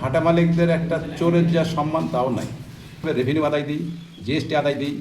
ভাটা মালিকদের একটা চোরের যা সম্মান তাও নাই। রেভিনিউ আদায় দিই, জিএসটি আদায় দিই,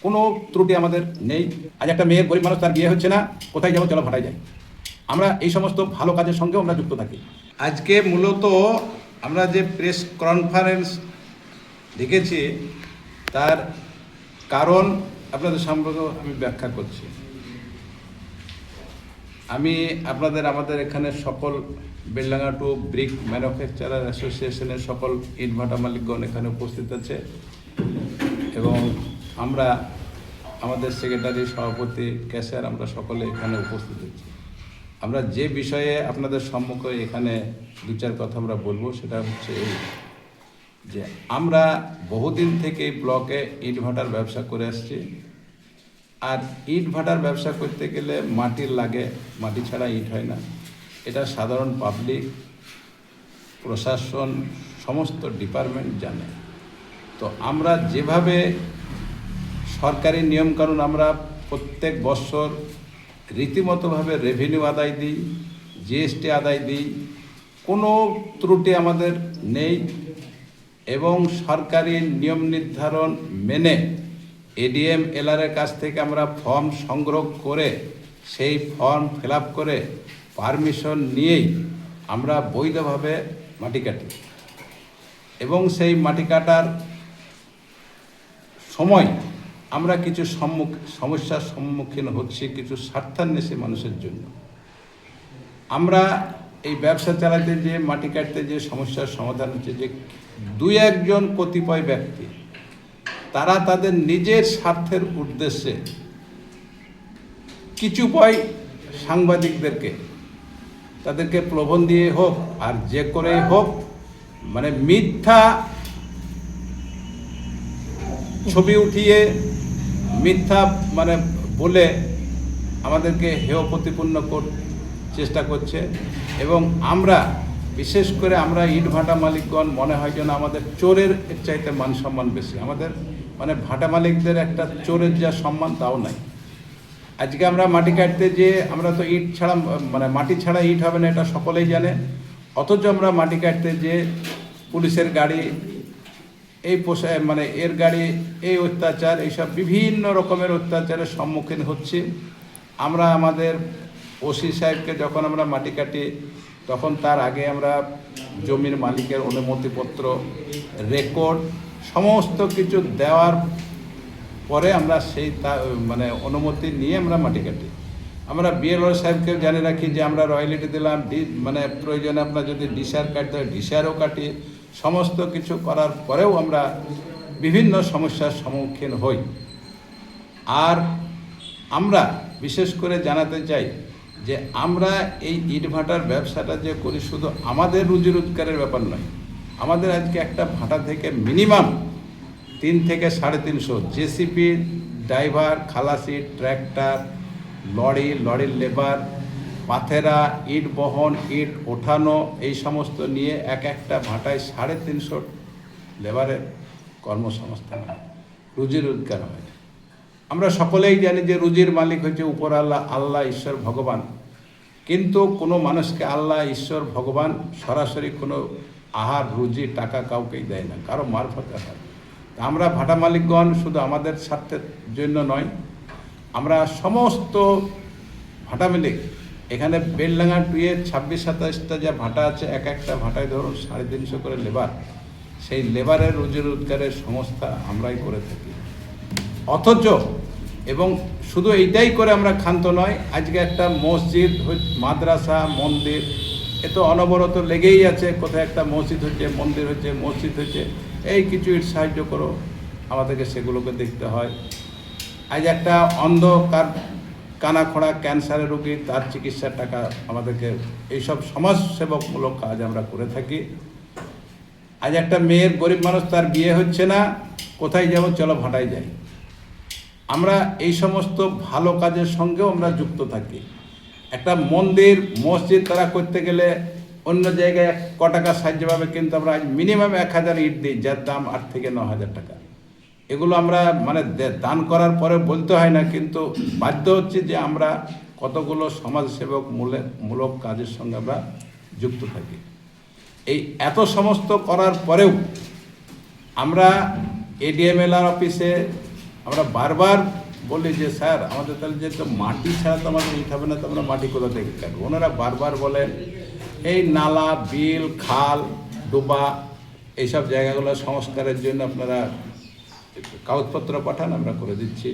কোনো ত্রুটি আমাদের নেই। আজ একটা মেয়ের গরিব মানুষ তার বিয়ে হচ্ছে না, কোথায় যাবো, চলো ভাটায় যাই। আমরা এই সমস্ত ভালো কাজের সঙ্গেও আমরা যুক্ত থাকি। আজকে মূলত আমরা যে প্রেস কনফারেন্স দেখেছি তার কারণ আপনাদের সম্পর্কে আমি ব্যাখ্যা করছি। আমি আমাদের এখানে সকল বেলডাঙ্গা টু ব্রিক ম্যানুফ্যাকচারার অ্যাসোসিয়েশনের সকল ইটভাটা মালিকগণ এখানে উপস্থিত আছে এবং আমরা আমাদের সেক্রেটারি, সভাপতি, ক্যাশিয়ার আমরা সকলে এখানে উপস্থিত আছি। আমরা যে বিষয়ে আপনাদের সম্মুখে এখানে দু চার কথা আমরা বলবো সেটা হচ্ছে এই যে আমরা বহুদিন থেকে এই ব্লকে ইটভাটার ব্যবসা করে আসছি। আর ইট ভাটার ব্যবসা করতে গেলে মাটির লাগে, মাটি ছাড়া ইট হয় না। এটা সাধারণ পাবলিক, প্রশাসন, সমস্ত ডিপার্টমেন্ট জানে। তো আমরা যেভাবে সরকারি নিয়মকানুন আমরা প্রত্যেক বছর রীতিমতোভাবে রেভিনিউ আদায় দিই, জিএসটি আদায় দিই, কোনো ত্রুটি আমাদের নেই এবং সরকারি নিয়ম নির্ধারণ মেনে এডিএম এলআরের কাছ থেকে আমরা ফর্ম সংগ্রহ করে সেই ফর্ম ফিল আপ করে পারমিশন নিয়েই আমরা বৈধভাবে মাটি কাটি এবং সেই মাটি কাটার সময় আমরা কিছু সমস্যার সম্মুখীন হচ্ছি কিছু স্বার্থান্বেষী মানুষের জন্য। আমরা এই ব্যবসা চালাতে যে মাটি কাটতে যে সমস্যার সমাধান হচ্ছে যে দুই একজন কতিপয় ব্যক্তি তারা তাদের নিজের স্বার্থের উদ্দেশ্যে কিছু সাংবাদিকদেরকে তাদেরকে প্রলোভন দিয়ে হোক আর যে করে হোক মানে মিথ্যা ছবি উঠিয়ে মিথ্যা মানে বলে আমাদেরকে হেয় প্রতিপন্ন চেষ্টা করছে এবং আমরা বিশেষ করে আমরা ইট ভাটা মালিকগণ মনে হয় যেন আমাদের চোরের চাইতে মান সম্মান বেশি। আমাদের মানে ভাটা মালিকদের একটা চোরের যা সম্মান তাও নাই। আজকে আমরা মাটি কাটতে যে আমরা তো ইট ছাড়া মানে মাটি ছাড়া ইট হবে না এটা সকলেই জানে, অথচ আমরা মাটি কাটতে যে পুলিশের গাড়ি এই মানে এর গাড়ি এই অত্যাচার এইসব বিভিন্ন রকমের অত্যাচারের সম্মুখীন হচ্ছি। আমরা আমাদের ওসি সাহেবকে যখন আমরা মাটি কাটি তখন তার আগে আমরা জমির মালিকের অনুমতিপত্র, রেকর্ড সমস্ত কিছু দেওয়ার পরে আমরা সেই মানে অনুমতি নিয়ে আমরা মাটি কাটি। আমরা বিএলও সাহেবকে জানি রাখি যে আমরা রয়্যালিটি দিলাম, মানে প্রয়োজনে আপনার যদি ডিসার কাটতে হয় ডিসারও কাটি। সমস্ত কিছু করার পরেও আমরা বিভিন্ন সমস্যার সম্মুখীন হই। আর আমরা বিশেষ করে জানাতে চাই যে আমরা এই ইটভাটার ব্যবসাটা যে করি শুধু আমাদের রুজি রোজগারের ব্যাপার নয়। আমাদের আজকে একটা ভাটা থেকে মিনিমাম 3 থেকে 350 জেসিপি ড্রাইভার, খালাসি, ট্র্যাক্টর, লরির লেবার, পাথেরা, ইট বহন, ইট ওঠানো এই সমস্ত নিয়ে একটা ভাটায় 350 লেবারের কর্মসংস্থান হয়, রুজি রোজগার হয়। আমরা সকলেই জানি যে রুজির মালিক হচ্ছে উপর আল্লাহ ঈশ্বর ভগবান, কিন্তু কোনো মানুষকে আল্লাহ ঈশ্বর ভগবান সরাসরি কোনো আহার রুজি টাকা কাউকেই দেয় না, কারো মারফতে হয়। আমরা ভাটা মালিকগণ শুধু আমাদের স্বার্থের জন্য নয়, আমরা সমস্ত ভাটা মালিক এখানে বেলডাঙ্গা 2-এর 26-27টা যা ভাটা আছে একটা ভাটায় ধরুন 350 করে লেবার, সেই লেবারের রুজি রোজগারের সংস্থা আমরাই করে থাকি। অথচ এবং শুধু এইটাই করে আমরা ক্ষান্ত নয়, আজকে একটা মসজিদ, মাদ্রাসা, মন্দির এ তো অনবরত লেগেই আছে। কোথায় একটা মসজিদ হচ্ছে, মন্দির হচ্ছে, মসজিদ হচ্ছে, এই কিছু সাহায্য করো, আমাদেরকে সেগুলোকে দেখতে হয়। আজ একটা অন্ধ কানাখোড়া ক্যান্সারের রোগী তার চিকিৎসার টাকা আমাদেরকে, এইসব সমাজসেবকমূলক কাজ আমরা করে থাকি। আজ একটা মেয়ের গরিব মানুষ তার বিয়ে হচ্ছে না, কোথায় যাবো, চলো ভাটায় যাই। আমরা এই সমস্ত ভালো কাজের সঙ্গেও আমরা যুক্ত থাকি। একটা মন্দির, মসজিদ তারা করতে গেলে অন্য জায়গায় টাকা সাহায্য পাবে, কিন্তু আমরা মিনিমাম 1000 ইট দিই যার দাম 8 থেকে 9000 টাকা। এগুলো আমরা মানে দান করার পরে বলতে হয় না, কিন্তু বাধ্য হচ্ছে যে আমরা কতগুলো সমাজসেবক মূলক কাজের সঙ্গে আমরা যুক্ত থাকি। এই এত সমস্ত করার পরেও আমরা এডিএমএলআর অফিসে আমরা বারবার বলি যে স্যার আমাদের তাহলে যেহেতু মাটি ছাড়া তো আমাদের উঠাবে না, তো আমরা মাটি কোথা থেকে কাটবো। ওনারা বারবার বলেন এই নালা, বিল, খাল, ডোবা এইসব জায়গাগুলো সংস্কারের জন্য আপনারা কাগজপত্র পাঠান, আমরা করে দিচ্ছি।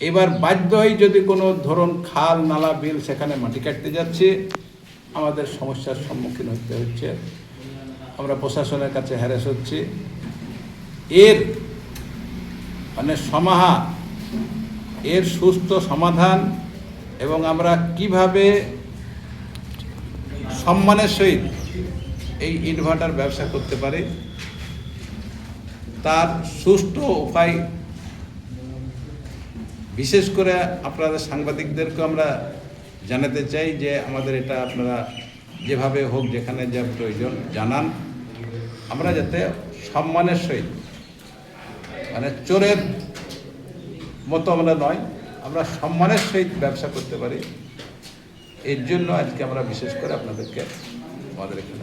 এবার বাধ্য হয়ে যদি কোনো ধরুন খাল, নালা, বিল সেখানে মাটি কাটতে যাচ্ছি, আমাদের সমস্যার সম্মুখীন হতে হচ্ছে, আমরা প্রশাসনের কাছে হ্যারাস হচ্ছি। এর মানে সমাহা, এর সুস্থ সমাধান এবং আমরা কিভাবে সম্মানের সহিত এই ইনভার্টার ব্যবসা করতে পারি তার সুষ্ঠু উপায় বিশেষ করে আপনাদের সাংবাদিকদেরকে আমরা জানাতে চাই যে আমাদের এটা আপনারা যেভাবে হোক, যেখানে যা প্রয়োজন জানান, আমরা যাতে সম্মানের সহিত মানে চোরের মতো আমরা নয়, আমরা সম্মানের সহিত ব্যবসা করতে পারি। এর জন্য আজকে আমরা বিশেষ করে আপনাদেরকে আমাদের এখানে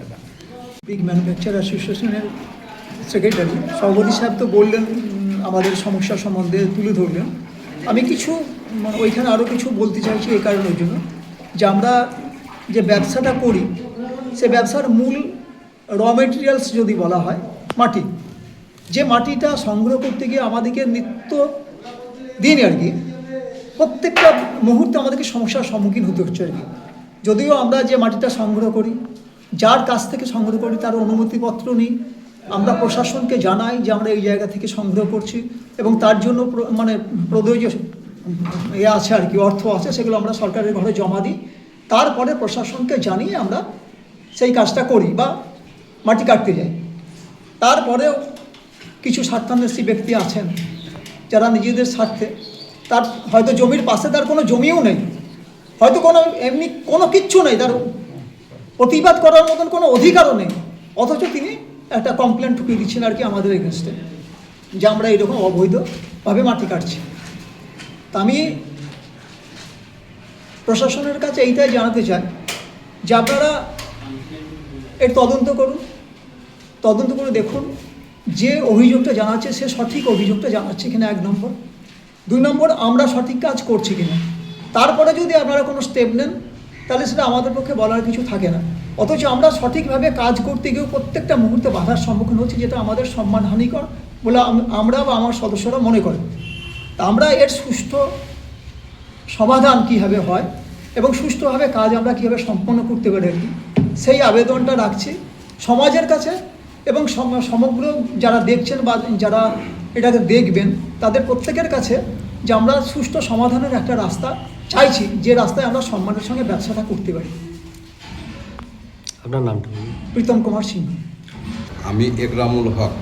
বিগ ম্যানুফ্যাকচার অ্যাসোসিয়েশনের সেক্রেটারি সভাপতি সাহেব তো বললেন, আমাদের সমস্যা সম্বন্ধে তুলে ধরলেন। আমি কিছু ওইখানে আরও কিছু বলতে চাইছি এই কারণের জন্য যে আমরা যে ব্যবসাটা করি সে ব্যবসার মূল র মেটেরিয়ালস যদি বলা হয় মাটি, যে মাটিটা সংগ্রহ করতে গিয়ে আমাদেরকে নিত্য দিন আর কি প্রত্যেকটা মুহূর্তে আমাদেরকে সমস্যার সম্মুখীন হতে হচ্ছে আর কি। যদিও আমরা যে মাটিটা সংগ্রহ করি, যার কাছ থেকে সংগ্রহ করি তার অনুমতিপত্র নিই, আমরা প্রশাসনকে জানাই যে আমরা এই জায়গা থেকে সংগ্রহ করছি এবং তার জন্য মানে প্রয়োজন আছে আর কি, অর্থ আছে, সেগুলো আমরা সরকারের ঘরে জমা দিই। তারপরে প্রশাসনকে জানিয়ে আমরা সেই কাজটা করি বা মাটি কাটতে যাই। তারপরেও কিছু স্বার্থান্বেষী ব্যক্তি আছেন যারা নিজেদের স্বার্থে, তার হয়তো জমির পাশে তার কোনো জমিও নেই, হয়তো কোনো এমনি কোনো কিচ্ছু নেই, তার প্রতিবাদ করার মতন কোনো অধিকারও নেই, অথচ তিনি একটা কমপ্লেন ঠুকিয়ে দিচ্ছেন আর কি আমাদের এগেনস্টে যে আমরা এরকম অবৈধভাবে মাটি কাটছি। তা আমি প্রশাসনের কাছে এইটাই জানাতে চাই যে আপনারা এর তদন্ত করুন, তদন্ত করে দেখুন যে অভিযোগটা জানাচ্ছে সে সঠিক অভিযোগটা জানাচ্ছে কিনা, 1 নম্বর। 2 নম্বর, আমরা সঠিক কাজ করছি কিনা। তারপরে যদি আপনারা কোনো স্টেপ নেন তাহলে সেটা আমাদের পক্ষে বলার কিছু থাকে না। অথচ আমরা সঠিকভাবে কাজ করতে গিয়েও প্রত্যেকটা মুহূর্তে বাধার সম্মুখীন হচ্ছি, যেটা আমাদের সম্মানহানিকর বলে আমরা বা আমার সদস্যরা মনে করেন। তা আমরা এর সুষ্ঠু সমাধান কীভাবে হয় এবং সুষ্ঠুভাবে কাজ আমরা কীভাবে সম্পন্ন করতে পারি আর কি, সেই আবেদনটা রাখছি সমাজের কাছে এবং সমগ্র যারা দেখছেন বা যারা এটাকে দেখবেন তাদের প্রত্যেকের কাছে, যে আমরা সুষ্ঠু সমাধানের একটা রাস্তা চাইছি, যে রাস্তায় আমরা সম্মানের সঙ্গে ব্যবসাটা করতে পারি। আপনার নামটা? প্রীতম কুমার সিংহ। আমি একরামুল হক,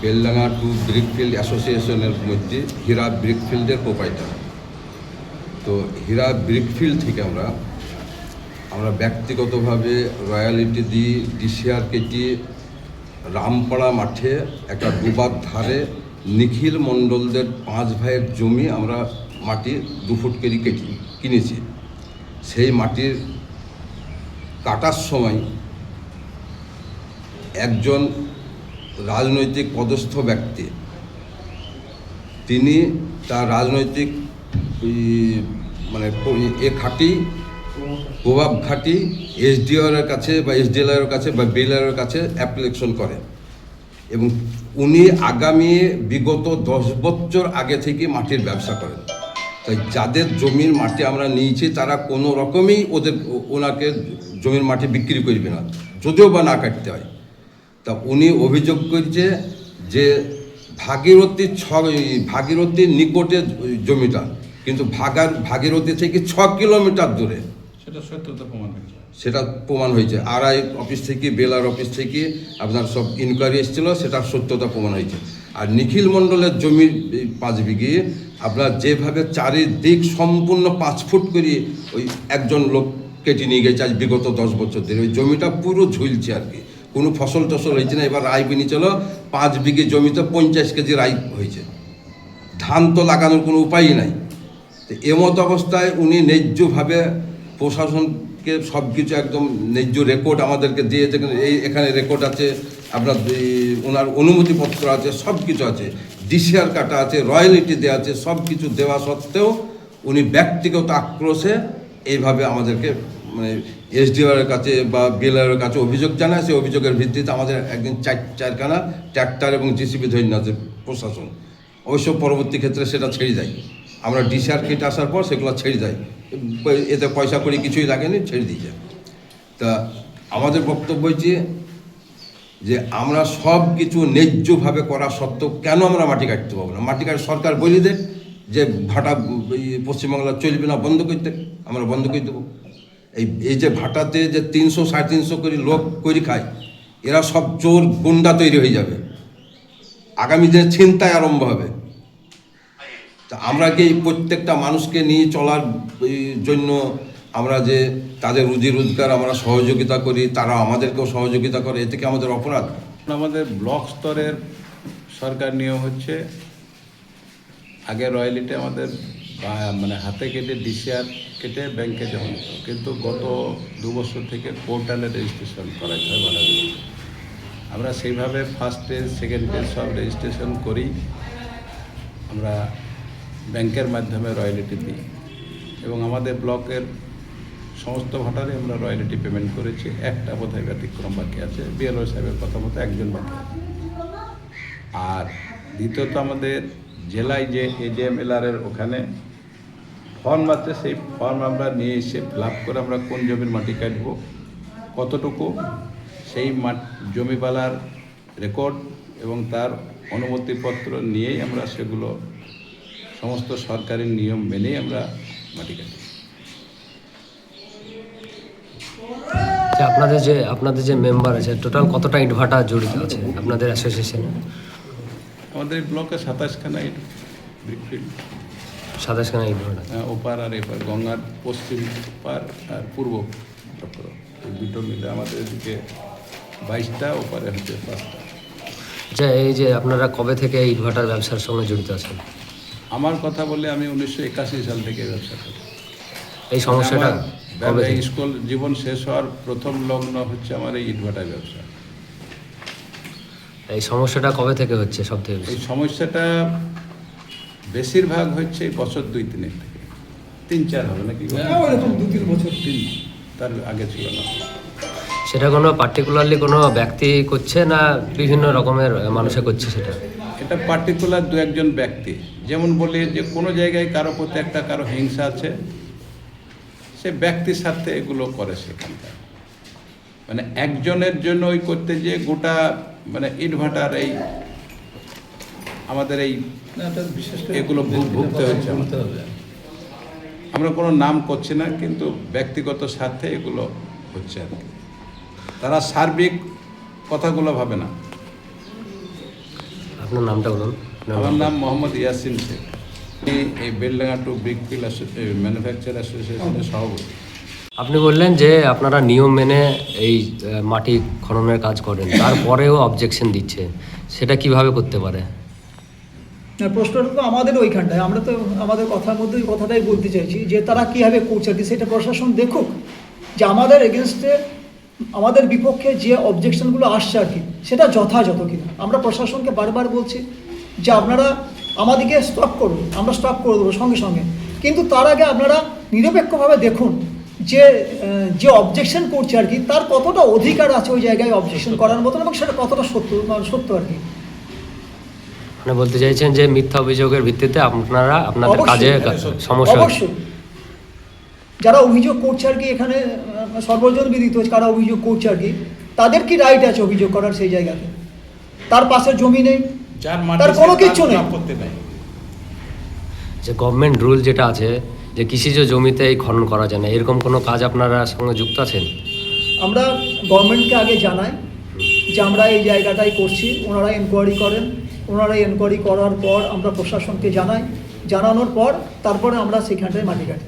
বেলডাঙ্গা টু ব্রিকফিল্ড অ্যাসোসিয়েশনের মধ্যে হীরা ব্রিকফিল্ডের প্রোপাইটার। তো হীরা ব্রিকফিল্ড থেকে আমরা ব্যক্তিগতভাবে রয়্যালিটি দিই, ডিসিআর কেটি রামপাড়া মাঠে একটা ডুবার ধারে নিখিল মণ্ডলদের 5 ভাইয়ের জমি আমরা মাটি 2 ফুট করে কিনেছি। সেই মাটির কাটার সময় একজন রাজনৈতিক পদস্থ ব্যক্তি, তিনি তার রাজনৈতিক মানে খাটি প্রভাব খাটি এসডিওর কাছে বা এসডিএলআর কাছে বা বিএলআর কাছে অ্যাপ্লিকেশন করে এবং উনি আগামী বিগত 10 বছর আগে থেকে মাটির ব্যবসা করেন। তাই যাদের জমির মাটি আমরা নিয়েছি তারা কোনো রকমই ওনাকে জমির মাটি বিক্রি করবে না, যদিও বা না কাটতে হয়। তা উনি অভিযোগ করছে যে ভাগীরথীর নিকটে জমিটা, কিন্তু ভাগীরথী থেকে 6 কিলোমিটার দূরে। সেটা প্রমাণ হয়েছে আরআই অফিস থেকে, বেলার অফিস থেকে আপনার সব ইনকোয়ারি এসেছিল, সেটার সত্যতা প্রমাণ হয়েছে। আর নিখিল মণ্ডলের জমির 5 বিঘে আপনার যেভাবে চারিদিক সম্পূর্ণ 5 ফুট করে ওই একজন লোক কেটে নিয়ে গেছে আজ বিগত 10 বছর ধরে, ওই জমিটা পুরো ঝুলছে আর কি, কোনো ফসল টসল হয়েছে না। এবার রায় বিনি চলো 5 বিঘে জমিতে 50 কেজি রাই হয়েছে, ধান তো লাগানোর কোনো উপায়ই নাই। তো এমত অবস্থায় উনি ন্যায্যভাবে প্রশাসনকে থেকে সব কিছু একদম ন্যায্য রেকর্ড আমাদেরকে দিয়ে, যেখানে এখানে রেকর্ড আছে, আপনার ওনার অনুমতিপত্র আছে, সব কিছু আছে, ডিসিআর কাটা আছে, রয়্যালিটি দেওয়া আছে, সব কিছু দেওয়া সত্ত্বেও উনি ব্যক্তিগত আক্রোশে এইভাবে আমাদেরকে মানে এসডিওর কাছে বা বিএলআরের কাছে অভিযোগ জানায়। সেই অভিযোগের ভিত্তিতে আমাদের একদিন চারখানা ট্র্যাক্টর এবং জিসিবি ধরে আছে প্রশাসন। অবশ্য পরবর্তী ক্ষেত্রে সেটা ছেড়ে যায়, আমরা ডিসিআর কিট আসার পর সেগুলো ছেড়ে যায়, এতে পয়সা করে কিছুই লাগেনি, ছেড়ে দিয়েছে। তা আমাদের বক্তব্য হচ্ছে যে আমরা সব কিছু ন্যায্যভাবে করা সত্ত্বেও কেন আমরা মাটি কাটতে পারবো না? মাটি কাট সরকার বলে দেয় যে ভাটা পশ্চিমবাংলা চলবে না, বন্ধ করতে, আমরা বন্ধ করে দেবো। এই যে ভাটাতে যে 300 350 করে লোক করে খায়, এরা সব চোর গুন্ডা তৈরি হয়ে যাবে, আগামী দিনে ছিনতাই আরম্ভ হবে। তা আমরা কি প্রত্যেকটা মানুষকে নিয়ে চলার জন্য আমরা যে তাদের রুজি রোজগার আমরা সহযোগিতা করি, তারা আমাদেরকেও সহযোগিতা করে, এতে কি আমাদের অপরাধ? আমাদের ব্লক স্তরের সরকার নিয়ম হচ্ছে আগে রয়্যালিটি আমাদের মানে হাতে কেটে ডিসিআর কেটে ব্যাংকে জমা দিত, কিন্তু গত 2 বছর থেকে পোর্টালে রেজিস্ট্রেশন করাইতে হয় ভাড়াগুলো। আমরা সেইভাবে ফার্স্ট পেজ সেকেন্ড পেজ সব রেজিস্ট্রেশন করি, আমরা ব্যাংকের মাধ্যমে রয়্যালিটি দিই এবং আমাদের ব্লকের সমস্ত ভাটারে আমরা রয়্যালিটি পেমেন্ট করেছি। একটা বোধহয় ব্যতিক্রম বাকি আছে, বিএলও সাহেবের কথা মতো একজন বাকি আছে। আর দ্বিতীয়ত আমাদের জেলায় যে এজেএমএলআরের ওখানে ফর্ম আছে, সেই ফর্ম আমরা নিয়ে এসে ফিল আপ করে আমরা কোন জমির মাটি কাটবো, কতটুকু, সেই জমিওয়ালার রেকর্ড এবং তার অনুমতিপত্র নিয়েই আমরা সেগুলো সমস্ত সরকারি নিয়ম মেনেই আমরা মাটি কাটি। আপনাদের যে মেম্বার আছে, টোটাল কতটা ইটভাটা জড়িত আছে আপনাদের অ্যাসোসিয়েশনে? আমাদের ব্লকে 27খানা ইট ব্রিকফিল্ড, 27খানা ইটভাটা। ওপার আর এপার, গঙ্গার পশ্চিম পার আর পূর্ব এই দুটো মিলে আমাদের এদিকে 22টা, ওপারে হচ্ছে 5টা। আচ্ছা, এই যে আপনারা কবে থেকে ইটভাটার ব্যবসার সঙ্গে জড়িত আছেন? আমার কথা বলে আমি 1981 সাল থেকে ব্যবসা করি। এই সমস্যাটা কবে থেকে? স্কুল জীবন শেষ হওয়ার প্রথম লগ্ন হচ্ছে আমার এই ইটভাটার ব্যবসা। এই সমস্যাটা কবে থেকে হচ্ছে সব থেকে? এই সমস্যাটা বেশিরভাগ হচ্ছে এই বছর 2-3 থেকে, 3-4 হবে নাকি, ওইরকম 2-3 বছর, তার আগে ছিল না। সেটা কোনো পার্টিকুলারলি কোনো ব্যক্তি করছে না বিভিন্ন রকমের মানুষে করছে সেটা? এটা পার্টিকুলার 2-1 ব্যক্তি, যেমন বলি যে কোনো জায়গায় কারো প্রতি একটা কারো হিংসা আছে, সে ব্যক্তির সাথে এগুলো করে সেখানকার, মানে একজনের জন্য ওই করতে যে গোটা মানে ইটভাটার এই আমাদের এই এগুলো ভুগতে হচ্ছে। আমরা কোনো নাম করছি না, কিন্তু ব্যক্তিগত স্বার্থে এগুলো হচ্ছে আর কি, তারা সার্বিক কথাগুলো ভাবে না। আপনার নামটা বলুন। আমার নাম মোহাম্মদ ইয়াসিন শেখ, এই বেলডাঙ্গা টু ব্রিকফিল্ড ম্যানুফ্যাকচার অ্যাসোসিয়েশনের সভাপতি। আপনি বললেন যে আপনারা নিয়ম মেনে এই মাটি খননের কাজ করেন, তারপরেও অবজেকশন দিচ্ছে, সেটা কিভাবে করতে পারে? না, প্রশ্নটা তো আমাদের ওইখানটায়, আমরা তো আমাদের কথার মধ্যে ওই কথাটাই বলতে চাইছি যে তারা কীভাবে করছে আর কি, সেটা প্রশাসন দেখুক যে আমাদের এগেনস্টে আমাদের বিপক্ষে যে অবজেকশনগুলো আসছে আর কি সেটা যথাযথ কিনা। আমরা প্রশাসনকে বারবার বলছি যে আপনারা আমাদেরকে স্টপ করুন, আমরা স্টপ করে দেবো সঙ্গে সঙ্গে, কিন্তু তার আগে আপনারা নিরপেক্ষভাবে দেখুন যে যে অবজেকশন করছে আর কি তার কতটা অধিকার আছে ওই জায়গায় অবজেকশন করার মতন, এবং সেটা কতটা সত্য আর কি। মানে বলতে চাইছেন যে মিথ্যা অভিযোগের ভিত্তিতে আপনারা আপনাদের কাজে সমস্যা? অবশ্যই যারা অভিযোগ করছে আর কি, এখানে সর্বজন বিদিত কারা অভিযোগ করছে আর কি, তাদের কি রাইট আছে অভিযোগ করার সেই জায়গাতে? তার পাশের জমি নেই, তার কোনো কিচ্ছু নেই। যে গভর্নমেন্ট রুল যেটা আছে যে কৃষিজ জমিতে এই খনন করা যায় না, এরকম কোনো কাজ আপনারা সঙ্গে যুক্ত আছেন? আমরা গভর্নমেন্টকে আগে জানাই যে আমরা এই জায়গাটাই করছি, ওনারা এনকোয়ারি করেন, ওনারা এনকোয়ারি করার পর আমরা প্রশাসনকে জানাই, জানানোর পর তারপরে আমরা সেখানটায় মাটি কাটি।